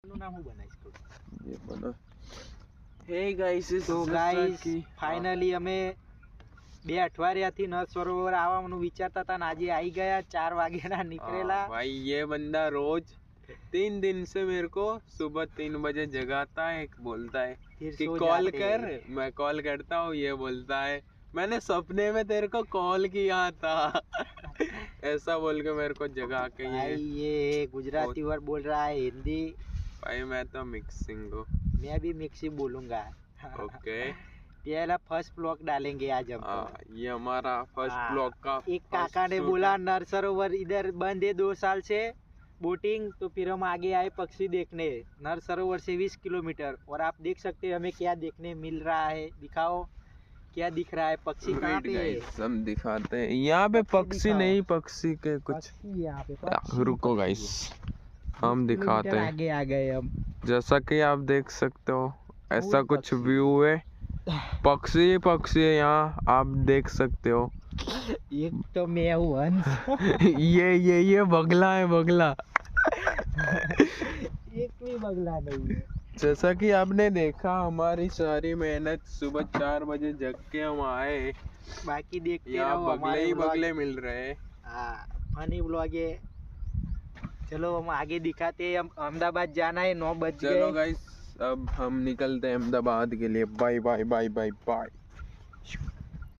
ये बना हे ગાઈસ તો ગાઈસ ફાઇનલી અમે 2 અઠવાડિયાથી નળ સરોવર આવવાનું વિચારતા હતા ને આજે આવી ગયા 4 વાગ્યાના નીકળેલા भाई ये बंदा रोज 3 दिन से मेरे को सुबह 3 बजे जगाता है, बोलता है कि कॉल कर, मैं कॉल करता हूँ, ये बोलता है मैंने सपने में तेरे को कॉल किया था ऐसा बोल के मेरे को जगा के ये गुजराती वर्ड बोल रहा है, हिंदी भाई मैं तो मिक्सिंग हूँ, मैं भी मिक्सी बोलूंगा। ओके पहला फर्स्ट ब्लॉक डालेंगे आज हम। ये हमारा फर्स्ट ब्लॉक का एक काका ने बोला नर सरोवर इधर बंद है 2 साल से बोटिंग, तो फिर हम आगे आए पक्षी देखने नर सरोवर से 20 किलोमीटर। और आप देख सकते हैं हमें क्या देखने मिल रहा है, दिखाओ क्या दिख रहा है, पक्षी कहाँ पे है? हम दिखाते हैं, यहाँ पे पक्षी नहीं, पक्षी के कुछ यहाँ पे रुको गाइस हम दिखाते हैं। आगे आ गए हम, जैसा कि आप देख सकते हो ऐसा कुछ व्यू है, पक्षी पक्षी है यहाँ आप देख सकते हो। एक तो मैं हूँ हंस ये बगला है, बगला एक भी बगला नहीं है। जैसा कि आपने देखा हमारी सारी मेहनत, सुबह 4 बजे जग के हम आए, बाकी देखते यहाँ बगले ही बगले मिल रहे हैं। फनी ब्लॉग है, चलो हम आगे दिखाते हैं। हम अहमदाबाद जाना है, 9 बज गए। चलो गाइस अब हम निकलते हैं अहमदाबाद के लिए, bye bye bye bye bye.